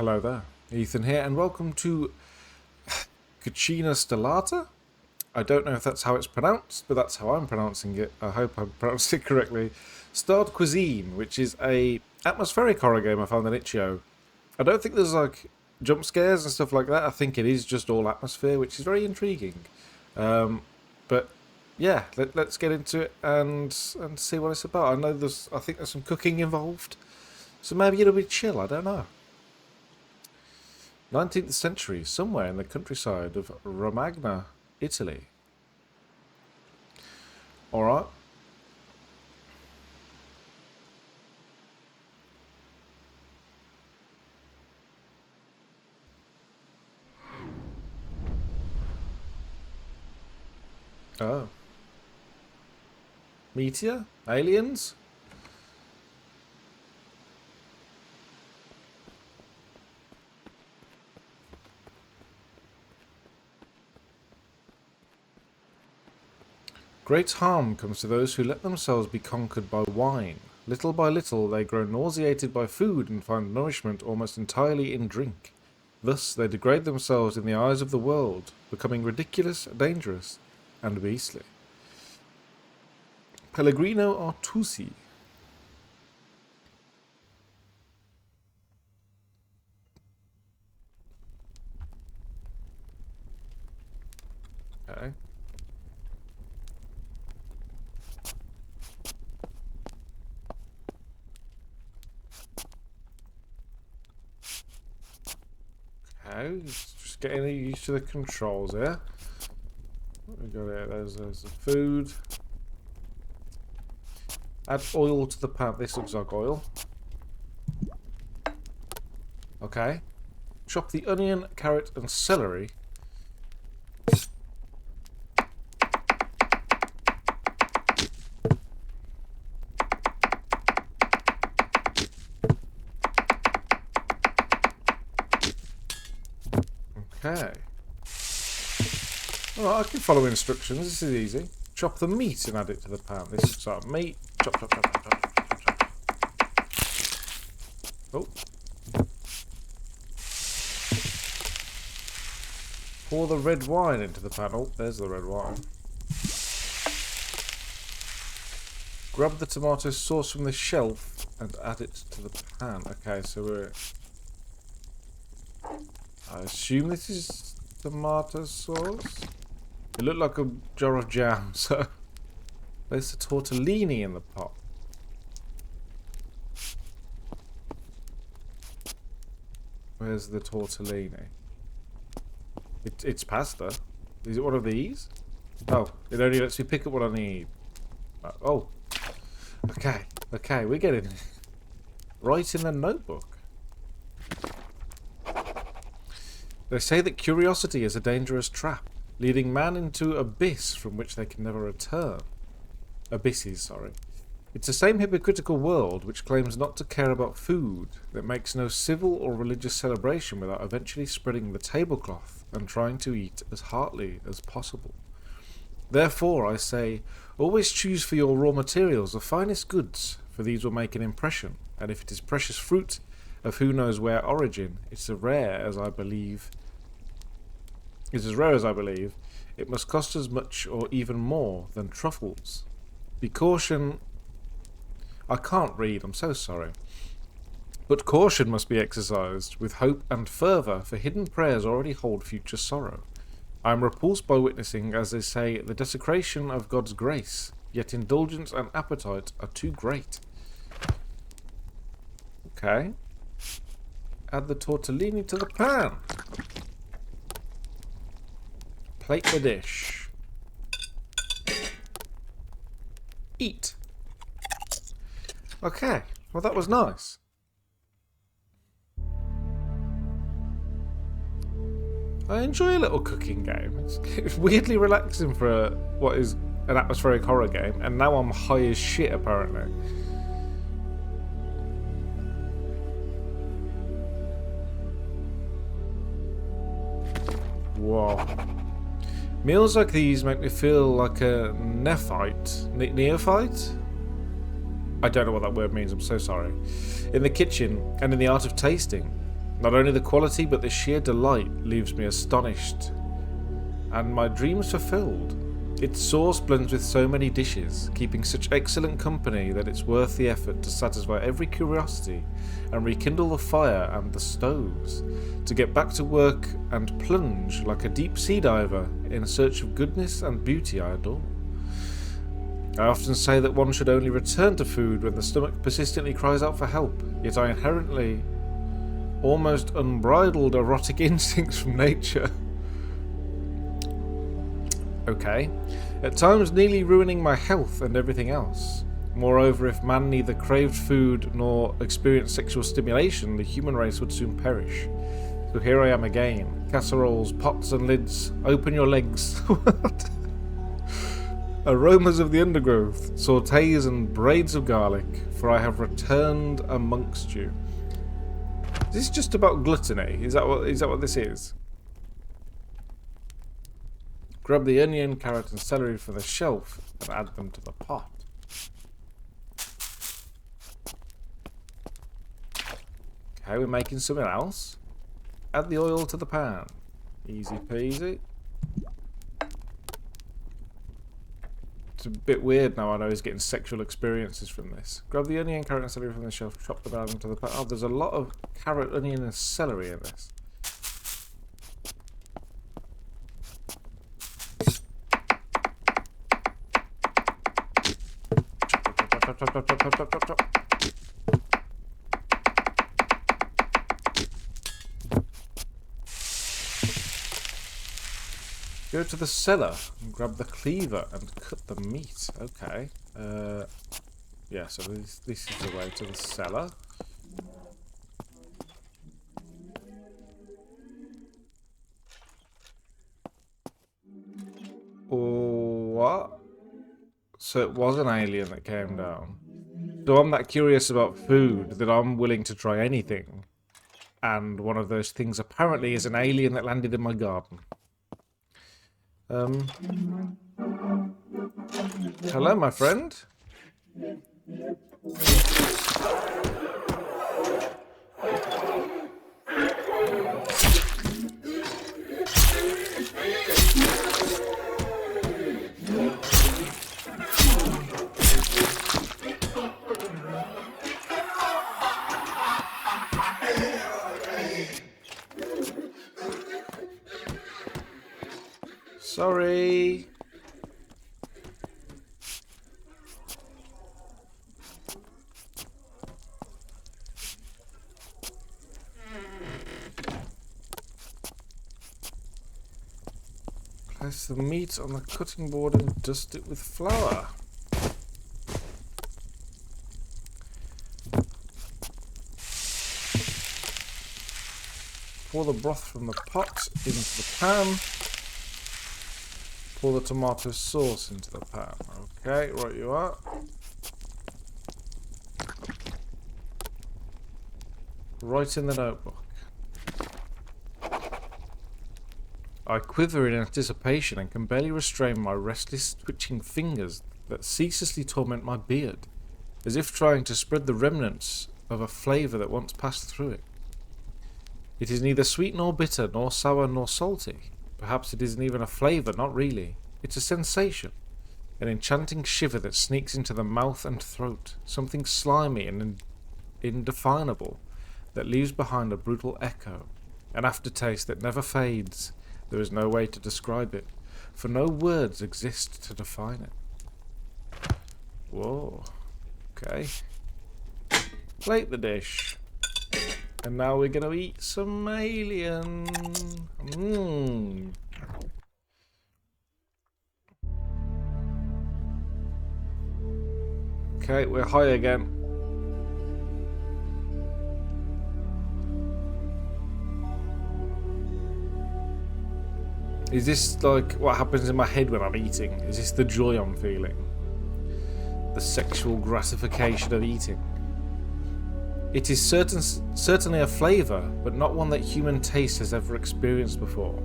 Hello there, Ethan here, and welcome to Cucina Stellata. I don't know if that's how it's pronounced, but that's how I'm pronouncing it. I hope I pronounced it correctly. Starred Cuisine, which is a atmospheric horror game I found on itch.io. I don't think there's like jump scares and stuff like that. I think it is just all atmosphere, which is very intriguing. But yeah, let's get into it and see what it's about. I think there's some cooking involved, so maybe it'll be chill. I don't know. 19th century, somewhere in the countryside of Romagna, Italy. Alright. Oh. Meteor? Aliens? Great harm comes to those who let themselves be conquered by wine. Little by little they grow nauseated by food and find nourishment almost entirely in drink. Thus they degrade themselves in the eyes of the world, becoming ridiculous, dangerous, and beastly. Pellegrino Artusi. Okay. Okay, just getting used to the controls here. What we got here? There's the food. Add oil to the pan. This looks like oil. Okay. Chop the onion, carrot, and celery. Okay. Alright, I can follow instructions. This is easy. Chop the meat and add it to the pan. This is our meat. Chop, chop, chop, chop, chop, chop, chop, chop. Oh. Pour the red wine into the pan. Oh, there's the red wine. Grab the tomato sauce from the shelf and add it to the pan. Okay, so we're... I assume this is tomato sauce. It looked like a jar of jam, so place the tortellini in the pot. Where's the tortellini? It's pasta. Is it one of these? Oh, it only lets me pick up what I need. Oh. Okay, okay, we're getting right in the notebook. They say that curiosity is a dangerous trap, leading man into abyss from which they can never return. Abysses, sorry. It's the same hypocritical world which claims not to care about food, that makes no civil or religious celebration without eventually spreading the tablecloth and trying to eat as heartily as possible. Therefore, I say, always choose for your raw materials the finest goods, for these will make an impression, and if it is precious fruit of who knows where origin, it's as rare as I believe, it must cost as much or even more than truffles. Be caution... I can't read, I'm so sorry. But caution must be exercised, with hope and fervour, for hidden prayers already hold future sorrow. I am repulsed by witnessing, as they say, the desecration of God's grace, yet indulgence and appetite are too great. Okay. Add the tortellini to the pan. Plate the dish. Eat. Okay, well that was nice. I enjoy a little cooking game. It's weirdly relaxing for what is an atmospheric horror game, and now I'm high as shit apparently. Whoa. Meals like these make me feel like a neophyte. Neophyte? I don't know what that word means, I'm so sorry. In the kitchen and in the art of tasting. Not only the quality, but the sheer delight leaves me astonished, and my dreams fulfilled. Its sauce blends with so many dishes, keeping such excellent company that it's worth the effort to satisfy every curiosity and rekindle the fire and the stoves, to get back to work and plunge like a deep sea diver in search of goodness and beauty I adore. I often say that one should only return to food when the stomach persistently cries out for help, yet I inherently almost unbridled erotic instincts from nature. Okay. At times nearly ruining my health and everything else. Moreover, if man neither craved food nor experienced sexual stimulation, the human race would soon perish. So here I am again. Casseroles, pots and lids, open your legs. What? Aromas of the undergrowth, sautés and braids of garlic, for I have returned amongst you. Is this just about gluttony? Is that what this is? Grab the onion, carrot and celery from the shelf and add them to the pot. Okay, we're making something else. Add the oil to the pan. Easy peasy. It's a bit weird now. I know he's getting sexual experiences from this. Grab the onion, carrot and celery from the shelf. Chop them down into the pan. Oh, there's a lot of carrot, onion and celery in this. Chop. Go to the cellar and grab the cleaver and cut the meat. Okay. Yeah, so this is the way to the cellar. Oh, what? So it was an alien that came down. So I'm that curious about food that I'm willing to try anything. And one of those things apparently is an alien that landed in my garden. Hello, my friend. Sorry. Place the meat on the cutting board and dust it with flour. Pour the broth from the pot into the pan. Pour the tomato sauce into the pan. Okay, right you are. Right in the notebook. I quiver in anticipation and can barely restrain my restless, twitching fingers that ceaselessly torment my beard, as if trying to spread the remnants of a flavour that once passed through it. It is neither sweet nor bitter, nor sour nor salty. Perhaps it isn't even a flavour, not really. It's a sensation. An enchanting shiver that sneaks into the mouth and throat. Something slimy and indefinable that leaves behind a brutal echo. An aftertaste that never fades. There is no way to describe it, for no words exist to define it. Whoa. Okay. Plate the dish. And now we're going to eat some alien. Okay, we're high again. Is this like what happens in my head when I'm eating? Is this the joy I'm feeling? The sexual gratification of eating? It is certainly a flavour, but not one that human taste has ever experienced before,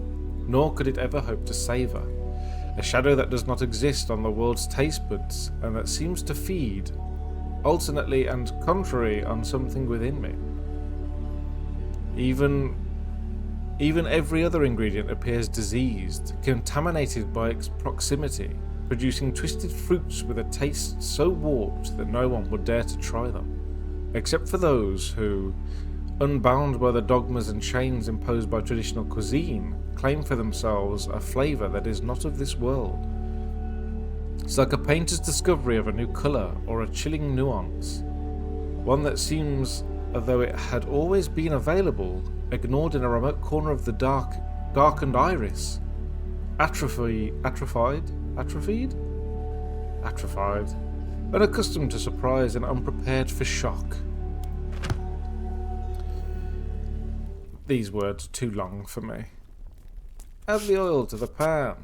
nor could it ever hope to savour. A shadow that does not exist on the world's taste buds, and that seems to feed, alternately and contrary, on something within me. Even every other ingredient appears diseased, contaminated by its proximity, producing twisted fruits with a taste so warped that no one would dare to try them, except for those who, unbound by the dogmas and chains imposed by traditional cuisine, claim for themselves a flavour that is not of this world. It's like a painter's discovery of a new colour or a chilling nuance, one that seems as though it had always been available, ignored in a remote corner of the darkened iris, atrophied, unaccustomed to surprise and unprepared for shock. These words are too long for me. Add the oil to the pan.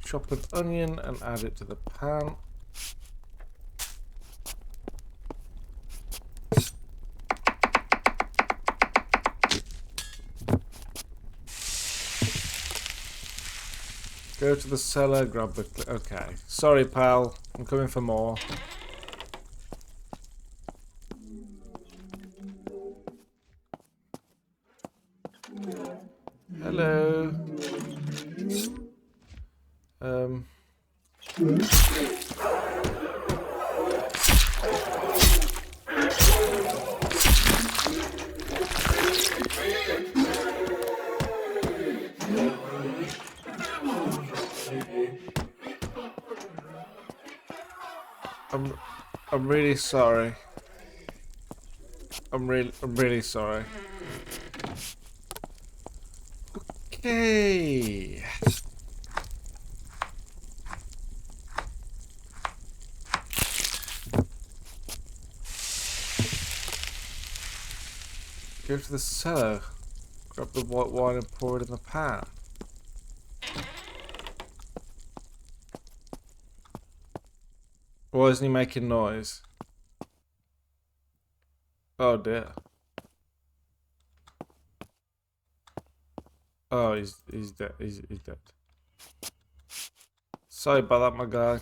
Chop an onion and add it to the pan. Go to the cellar, grab the... Okay. Sorry, pal. I'm coming for more. Hello. I'm really sorry. I'm really sorry. Okay. Go to the cellar, grab the white wine and pour it in the pan. Why isn't he making noise? Oh dear. Oh, he's dead. He's dead. Sorry about that, my guy.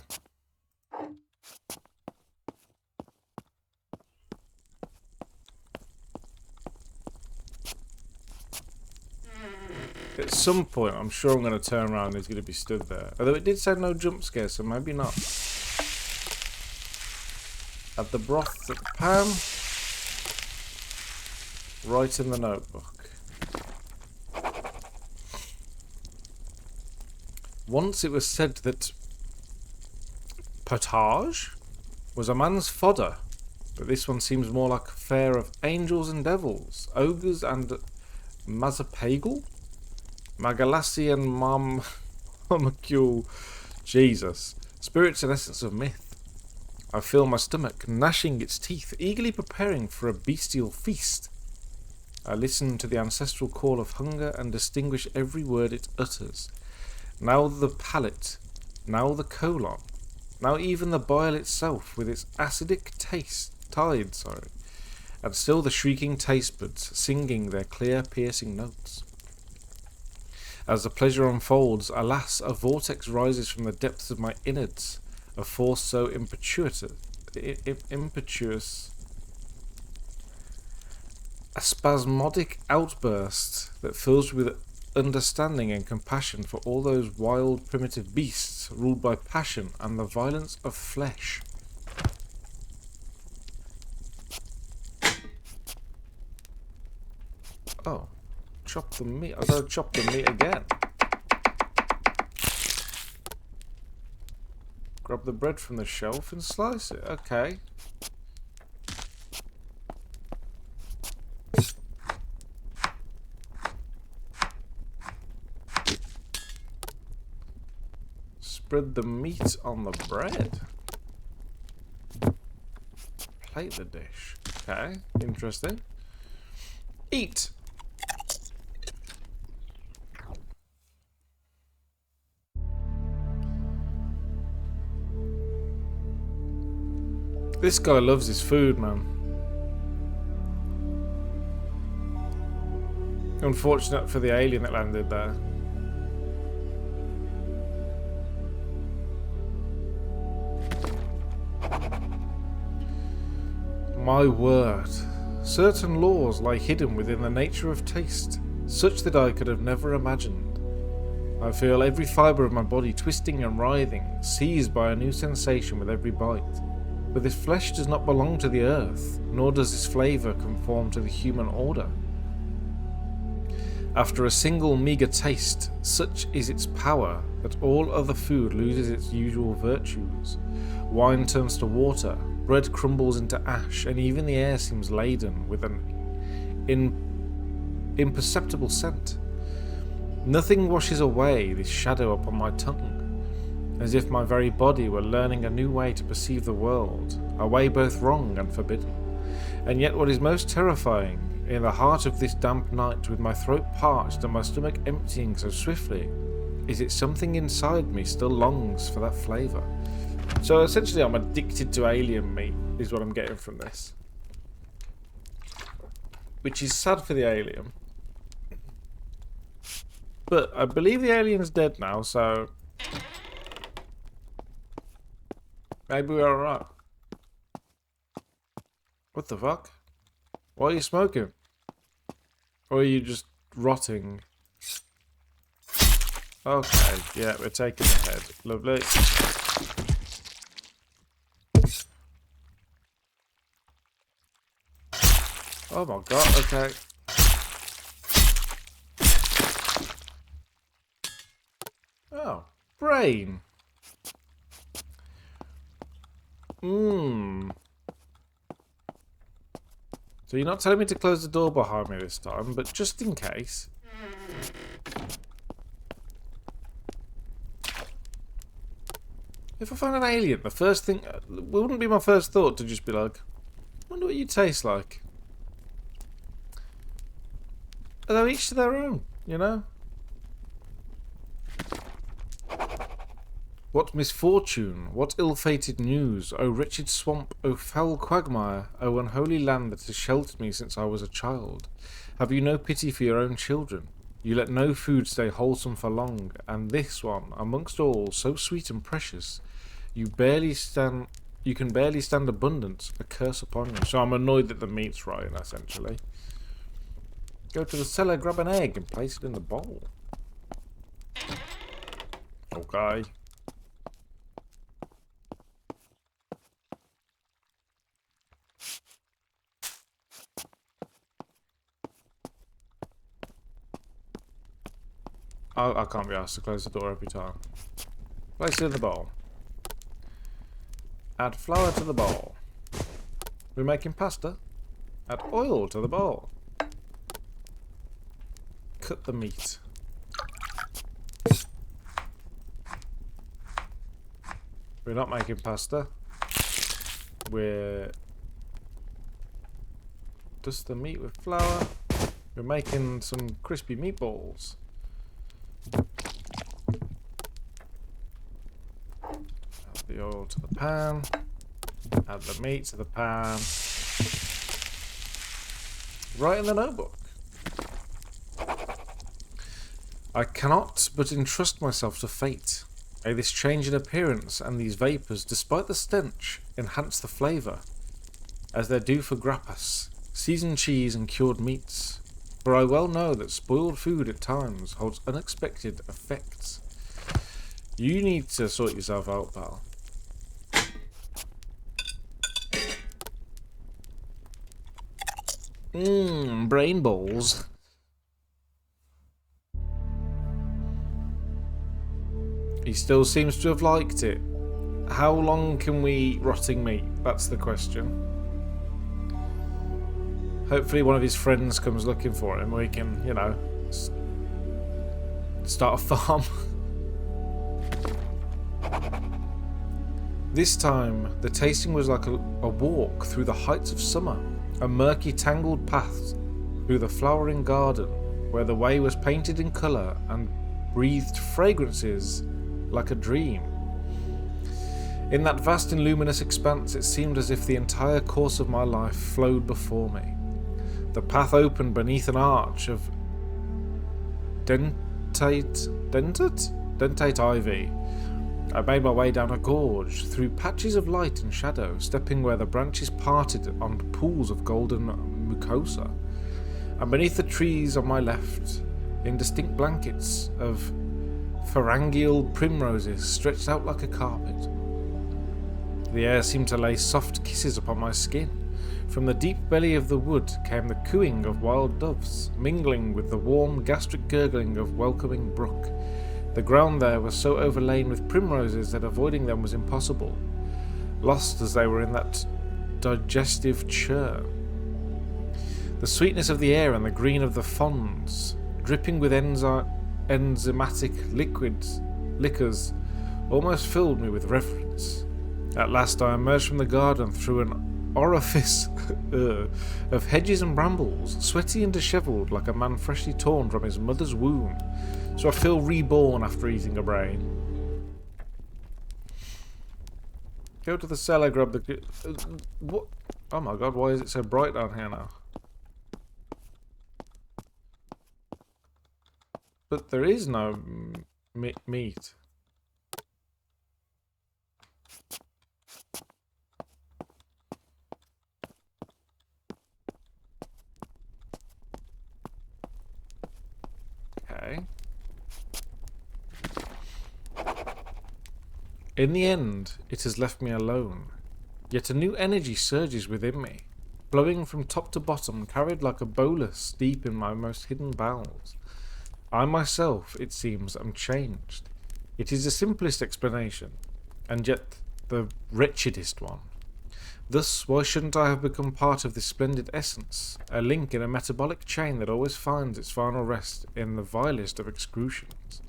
At some point, I'm sure I'm going to turn around and he's going to be stood there. Although it did say no jump scare, so maybe not. Add the broth to the pan. Right in the notebook. Once it was said that potage was a man's fodder, but this one seems more like a fair of angels and devils, ogres and Mazapagal, Magalassi and Mamacule, Jesus, spirits and essence of myth. I feel my stomach gnashing its teeth, eagerly preparing for a bestial feast. I listen to the ancestral call of hunger and distinguish every word it utters. Now the palate, now the colon, now even the bile itself with its acidic tide, and still the shrieking taste buds singing their clear, piercing notes. As the pleasure unfolds, alas, a vortex rises from the depths of my innards, a force so impetuous, a spasmodic outburst that fills me with understanding and compassion for all those wild, primitive beasts ruled by passion and the violence of flesh. Oh, chop the meat. I gotta chop the meat again. Grab the bread from the shelf and slice it. Okay. Spread the meat on the bread. Plate the dish. Okay, interesting. Eat! This guy loves his food, man. Unfortunate for the alien that landed there. My word. Certain laws lie hidden within the nature of taste, such that I could have never imagined. I feel every fibre of my body twisting and writhing, seized by a new sensation with every bite. But this flesh does not belong to the earth, nor does this flavour conform to the human order. After a single meagre taste, such is its power that all other food loses its usual virtues. Wine turns to water, bread crumbles into ash, and even the air seems laden with an imperceptible scent. Nothing washes away this shadow upon my tongue, as if my very body were learning a new way to perceive the world, a way both wrong and forbidden. And yet what is most terrifying, in the heart of this damp night, with my throat parched and my stomach emptying so swiftly, is that something inside me still longs for that flavour. So essentially I'm addicted to alien meat, is what I'm getting from this. Which is sad for the alien. But I believe the alien's dead now, so maybe we're alright. What the fuck? Why are you smoking? Or are you just rotting? Okay, yeah, we're taking the head. Lovely. Oh my god, okay. Oh, brain. So you're not telling me to close the door behind me this time, but just in case. If I find an alien, the first thing... it wouldn't be my first thought to just be like, I wonder what you taste like. Although each to their own, you know? What misfortune, what ill-fated news, O wretched swamp, O foul quagmire, O unholy land that has sheltered me since I was a child. Have you no pity for your own children? You let no food stay wholesome for long, and this one, amongst all, so sweet and precious, you can barely stand abundance, a curse upon you. So I'm annoyed that the meat's rotten, essentially. Go to the cellar, grab an egg, and place it in the bowl. Okay. I can't be asked to close the door every time. Place it in the bowl. Add flour to the bowl. We're making pasta. Add oil to the bowl. Cut the meat. We're not making pasta. We're... dust the meat with flour. We're making some crispy meatballs. Add the oil to the pan. Add the meat to the pan. Right in the notebook. I cannot but entrust myself to fate. This change in appearance and these vapours, despite the stench, enhance the flavour, as they do for grappas, seasoned cheese and cured meats. For I well know that spoiled food at times holds unexpected effects. You need to sort yourself out, pal. Brain balls. He still seems to have liked it. How long can we eat rotting meat? That's the question. Hopefully one of his friends comes looking for him. We can, you know, start a farm. This time, the tasting was like a walk through the heights of summer. A murky, tangled path through the flowering garden, where the way was painted in colour and breathed fragrances like a dream. In that vast and luminous expanse, it seemed as if the entire course of my life flowed before me. The path opened beneath an arch of dentate ivy, I made my way down a gorge, through patches of light and shadow, stepping where the branches parted on pools of golden mucosa, and beneath the trees on my left, indistinct blankets of phalangeal primroses stretched out like a carpet. The air seemed to lay soft kisses upon my skin. From the deep belly of the wood came the cooing of wild doves, mingling with the warm gastric gurgling of welcoming brook. The ground there was so overlain with primroses that avoiding them was impossible, lost as they were in that digestive churn. The sweetness of the air and the green of the fonds, dripping with enzymatic liquors, almost filled me with reverence. At last I emerged from the garden through an orifice of hedges and brambles, sweaty and dishevelled like a man freshly torn from his mother's womb. So I feel reborn after eating a brain. Go to the cellar, grab the... what? Oh my god, why is it so bright down here now? But there is no meat. Okay. In the end, it has left me alone. Yet a new energy surges within me, flowing from top to bottom, carried like a bolus deep in my most hidden bowels. I myself, it seems, am changed. It is the simplest explanation, and yet the wretchedest one. Thus, why shouldn't I have become part of this splendid essence, a link in a metabolic chain that always finds its final rest in the vilest of excretions?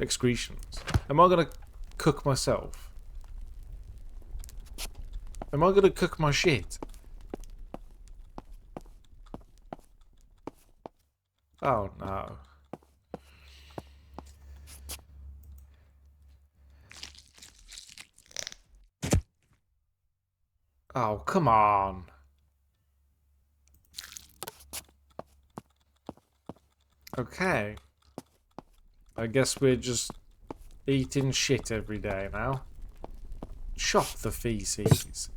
Am I going to cook myself? Am I going to cook my shit? Oh no. Oh, come on. Okay. I guess we're just eating shit every day now. Chop the feces.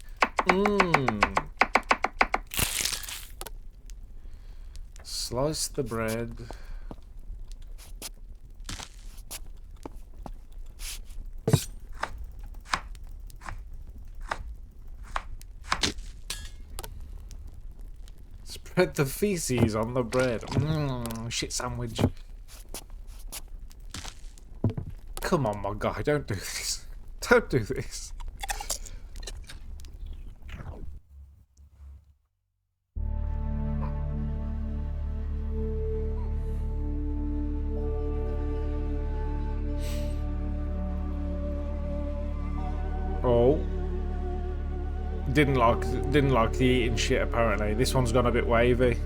Slice the bread. Spread the feces on the bread. Shit sandwich. Come on, my guy, don't do this. Don't do this. Oh. Didn't like the eating shit apparently. This one's gone a bit wavy.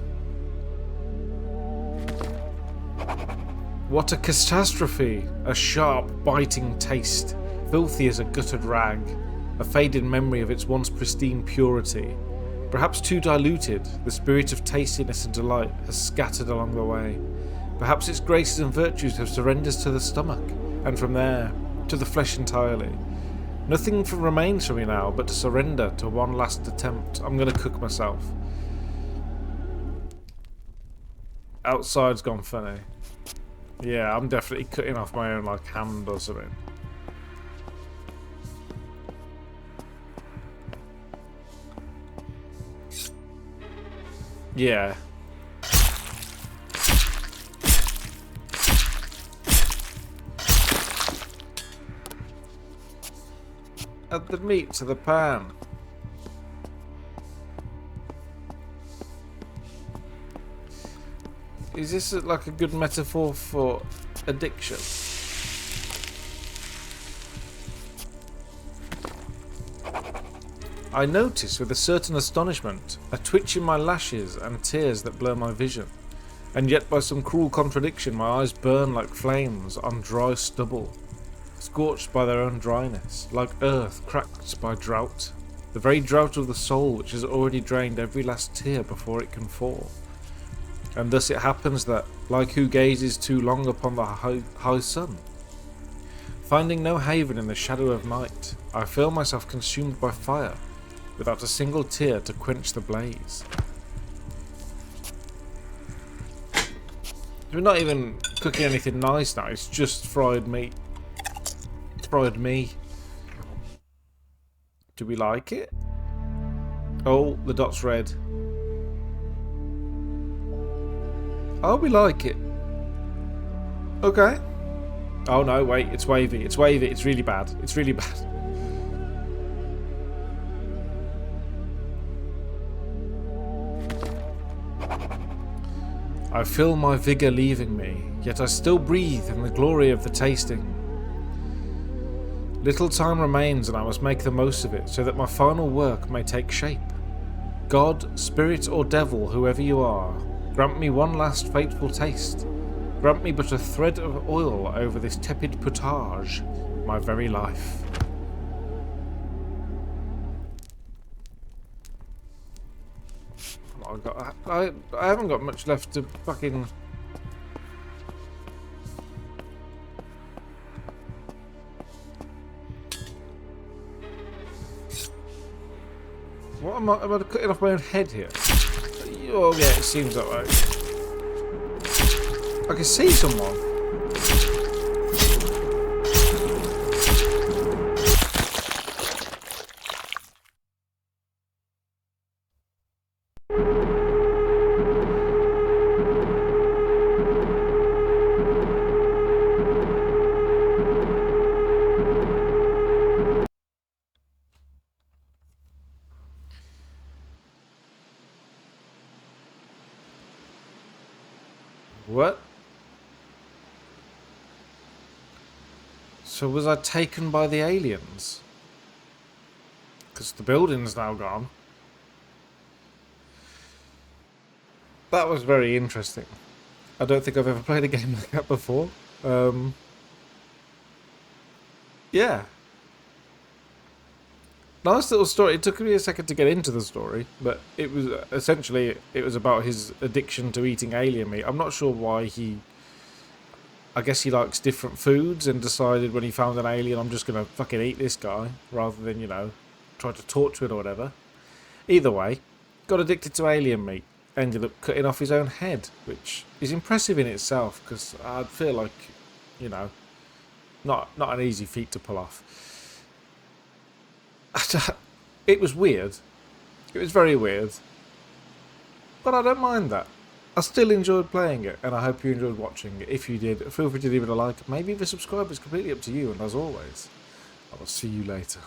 What a catastrophe! A sharp, biting taste, filthy as a guttered rag, a faded memory of its once pristine purity. Perhaps too diluted, the spirit of tastiness and delight has scattered along the way. Perhaps its graces and virtues have surrendered to the stomach, and from there, to the flesh entirely. Nothing remains for me now but to surrender to one last attempt. I'm gonna cook myself. Outside's gone funny. Yeah, I'm definitely cutting off my own, like, hand or something. Yeah. Add the meat to the pan. Is this like a good metaphor for addiction? I notice with a certain astonishment a twitch in my lashes and tears that blur my vision, and yet by some cruel contradiction my eyes burn like flames on dry stubble, scorched by their own dryness, like earth cracked by drought, the very drought of the soul which has already drained every last tear before it can fall. And thus it happens that, like who gazes too long upon the high sun, Finding no haven in the shadow of night, I feel myself consumed by fire, without a single tear to quench the blaze. We're not even cooking anything nice now, it's just fried meat. Fried me. Do we like it? Oh, the dot's red. Oh, we like it. Okay. Oh no, wait, it's wavy. It's wavy. It's really bad. It's really bad. I feel my vigour leaving me, yet I still breathe in the glory of the tasting. Little time remains and I must make the most of it so that my final work may take shape. God, spirit or devil, whoever you are, grant me one last fateful taste. Grant me but a thread of oil over this tepid potage, my very life. I haven't got much left to fucking... What am I cutting off my own head here? Oh yeah, it seems that way. I can see someone. What? So was I taken by the aliens? Because the building's now gone. That was very interesting. I don't think I've ever played a game like that before. Yeah. Nice little story. It took me a second to get into the story, but it was essentially it was about his addiction to eating alien meat. I'm not sure why he... I guess he likes different foods and decided when he found an alien, I'm just going to fucking eat this guy, rather than, you know, try to torture it or whatever. Either way, got addicted to alien meat. Ended up cutting off his own head, which is impressive in itself, because I feel like, you know, not an easy feat to pull off. It was weird. It was very weird. But I don't mind that. I still enjoyed playing it, and I hope you enjoyed watching it. If you did, feel free to leave it a like. Maybe the subscribe is completely up to you, and as always, I will see you later.